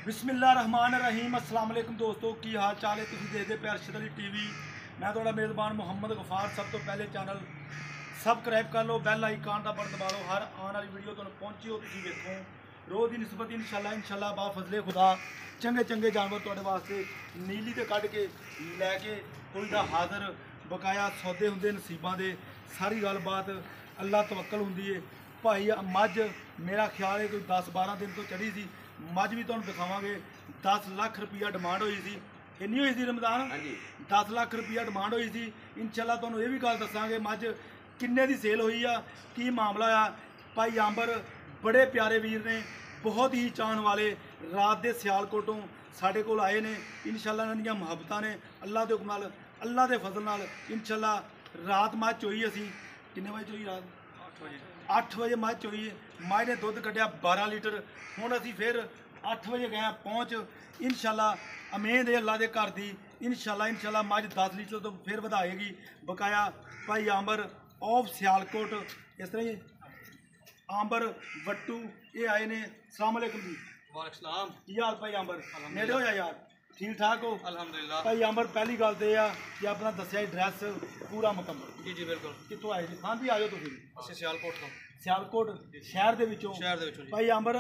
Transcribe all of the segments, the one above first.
बिस्मिल्लाहिर्रहमानिर्रहीम अस्सलाम वालेकुम दोस्तों की हाल चाल है। तुम देखते पे अरशद अली टीवी। मैं थोड़ा मेज़बान मुहम्मद गफार। सब तो पहले चैनल सबसक्राइब कर लो, बैल आइकन का बटन दबा लो। हर आने वाली वीडियो तुम पहुँची हो तुम देखो रोज़ की निस्बत इंशाल्लाह बा फजले खुदा चंगे चंगे जानवर थोड़े वास्ते नीली तो कढ़ के लैके कोई दा हाज़र बकाया सौदे होंगे नसीबों के। सारी गलबात अल्लाह तवक्कल होंगी है। भाई मझ मेरा ख्याल है कोई 10-12 दिन तो चढ़ी सी। मझ भी तुहानूं दिखावांगे। 10 लाख रुपया डिमांड हुई सी, इन्नी हुई सी रमज़ान। हाँ जी 10 लाख रुपया डिमांड हुई सी। इंशाल्लाह तुहानूं ये भी गल दसांगे मझ किन्ने दी सेल हुई आ, की मामला आ। भाई आंबर बड़े प्यारे वीर ने, बहुत ही चाहण वाले, रात के सियालकोटों साढ़े कोल आए ने। इंशाल्लाह इन्हां दीयां मुहब्बतां ने अल्लाह दे हुक्म नाल, अल्लाह के फजल नाल इंशाल्लाह रात मझ चोई। असी किन्ने बजे चोई? रात 8 बजे मझ चोई है। मझ ने दुध कढ़िया 12 लीटर। हुण असी फिर 8 बजे गए पहुँच। इंशाल्लाह उम्मीद है अल्लाह के घर की इंशाल्लाह मझ 10 लीटर तो फिर वधाएगी। बकाया भाई आंबर ऑफ सियालकोट इस तरह ही आंबर वट्टू ये आए ने। सलाम अलैकुम जी। वालेकुम की हाल भाई आंबर? नेड़े हो जा यार, ठीक ठाक हो? अल्हम्दुलिल्लाह। भाई आंबर पहली गल तो यह कि अपना दसिया एड्रैस पूरा मुकम्मल। जी जी बिल्कुल। कितों आए जी? हाँ जी आ जाओ तुम। ਅਸੀਂ ਸਿਆਲਕੋਟ ਤੋਂ। सियालकोट शहर ਦੇ ਵਿੱਚੋਂ ਜੀ। ਭਾਈ ਅੰਬਰ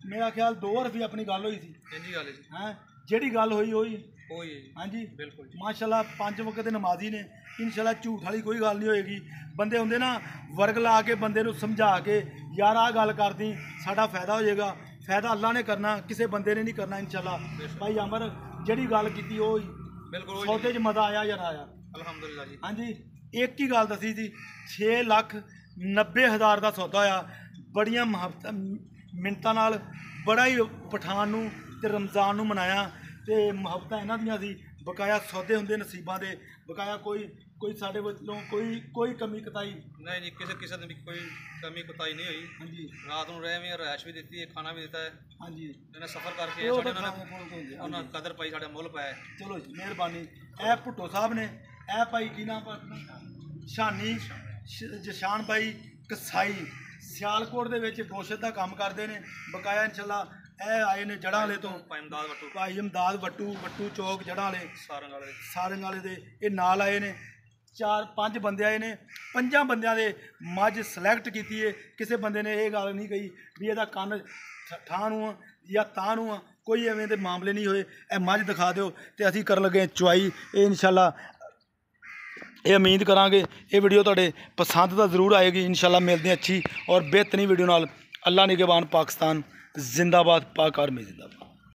ਮੇਰਾ ਖਿਆਲ 2 ਰੁਪਏ ਆਪਣੀ ਗੱਲ ਹੋਈ ਸੀ। ਇੰਜੀ ਗੱਲ ਹੈ ਜੀ। ਹੈ ਜਿਹੜੀ ਗੱਲ ਹੋਈ ਹੋਈ ਹੋਈ ਹੈ ਜੀ। ਹਾਂਜੀ ਬਿਲਕੁਲ ਜੀ। ਮਾਸ਼ਾਅੱਲਾ 5 ਵਕਤ ਦੇ ਨਮਾਜ਼ੀ ਨੇ। ਇਨਸ਼ਾਅੱਲਾ ਝੂਠ ਵਾਲੀ ਕੋਈ ਗੱਲ ਨਹੀਂ ਹੋਏਗੀ। ਬੰਦੇ ਹੁੰਦੇ ਨਾ ਵਰਗ ਲਾ ਕੇ ਬੰਦੇ ਨੂੰ ਸਮਝਾ ਕੇ ਯਾਰ ਆਹ ਗੱਲ ਕਰਦੀ ਸਾਡਾ ਫਾਇਦਾ ਹੋ ਜਾਏਗਾ। ਫਾਇਦਾ ਅੱਲਾ ਨੇ ਕਰਨਾ, ਕਿਸੇ ਬੰਦੇ ਨੇ ਨਹੀਂ ਕਰਨਾ। ਇਨਸ਼ਾਅੱਲਾ ਭਾਈ ਅੰਬਰ ਜਿਹੜੀ ਗੱਲ ਕੀਤੀ ਉਹ ਬਿਲਕੁਲ ਸੌਦੇ 'ਚ ਮਜ਼ਾ ਆਇਆ ਜਾਂ ਨਾ ਆਇਆ? ਅਲਹਮਦੁਲਿਲਾ ਜੀ। ਹਾਂਜੀ ਇੱਕ ਹੀ ਗੱਲ ਦਸੀ ਸੀ 6,90,000 ਦਾ ਸੌਦਾ ਹੋਇਆ। ਬੜੀਆਂ ਮੁਹੱਬਤਾਂ ਮਿੰਨਤਾਂ ਨਾਲ ਬੜਾ ਹੀ ਪਠਾਨ ਨੂੰ ਤੇ ਰਮਜ਼ਾਨ ਨੂੰ ਮਨਾਇਆ ਤੇ ਮੁਹੱਬਤਾਂ ਇਹਨਾਂ ਦੀਆਂ ਸੀ। ਬਕਾਇਆ ਸੌਦੇ ਹੁੰਦੇ ਨਸੀਬਾਂ ਦੇ। ਬਕਾਇਆ ਕੋਈ ਸਾਡੇ ਵੱਲੋਂ ਕੋਈ ਕਮੀ ਕਤਾਈ ਨਹੀਂ ਜੀ। ਕਿਸੇ ਦੀ ਕੋਈ ਕਮੀ ਕੁਤਾਈ ਨਹੀਂ ਹੋਈ। ਹਾਂਜੀ ਰਾਤ ਨੂੰ ਰਹਿ ਵੀ ਰੈਸ਼ ਵੀ ਦਿੱਤੀ ਹੈ, ਖਾਣਾ ਵੀ ਦਿੱਤਾ ਹੈ। ਹਾਂਜੀ ਇਹਨੇ ਸਫ਼ਰ ਕਰਕੇ ਸਾਡੇ ਉਹਨਾਂ ਕਦਰ ਪਾਈ, ਸਾਡੇ ਮੁੱਲ ਪਾਇਆ। ਚਲੋ ਜੀ ਮਿਹਰਬਾਨੀ। ਇਹ ਭੁੱਟੋ ਸਾਹਿਬ ਨੇ, ਇਹ ਭਾਈ ਕੀ ਨਾਮ ਸ਼ਾਨੀ ਜਸ਼ਾਨ ਭਾਈ ਕਸਾਈ ਸਿਆਲਕੋਟ ਦੇ ਵਿੱਚ ਗੋਸ਼ਤ ਦਾ ਕੰਮ ਕਰਦੇ ਨੇ। ਬਕਾਇਆ ਇਨਸ਼ਾਅੱਲਾ ਇਹ ਆਏ ਨੇ ਜੜ੍ਹਾਂ ਵਾਲੇ ਤੋਂ। ਭਾਈ ਇਮਦਾਦ ਵੱਟੂ ਚੌਕ ਜੜ੍ਹਾਂ ਵਾਲੇ ਸਾਰੰਗ ਵਾਲੇ ਦੇ ਇਹ ਨਾਲ ਆਏ ਨੇ। 4-5 ਬੰਦੇ ਆਏ ਨੇ। 5 ਬੰਦਿਆਂ ਦੇ ਮੱਝ ਸਿਲੈਕਟ ਕੀਤੀ ਹੈ। ਕਿਸੇ ਬੰਦੇ ਨੇ ਇਹ ਗੱਲ ਨਹੀਂ ਕਹੀ ਵੀ ਇਹਦਾ ਕੰਨ ਠਾਹ ਨੂੰ ਆ ਜਾਂ ਤਾਂ ਨੂੰ ਆ। ਕੋਈ ਐਵੇਂ ਦੇ ਮਾਮਲੇ ਨਹੀਂ ਹੋਏ। ਇਹ ਮੱਝ ਦਿਖਾ ਦਿਓ ਤੇ ਅਸੀਂ ਕਰਨ ਲੱਗੇ ਚੁਆਈ। ਇਹ ਇਨਸ਼ਾਅੱਲਾ ਇਹ ਉਮੀਦ करांगे ये वीडियो तुहाडे पसंद तो जरूर आएगी। इंशाल्लाह मिलते हैं अच्छी और बेहतरीन वीडियो नाल। अल्लाह निगहबान पाकिस्तान जिंदाबाद, पाक आर्मी जिंदाबाद।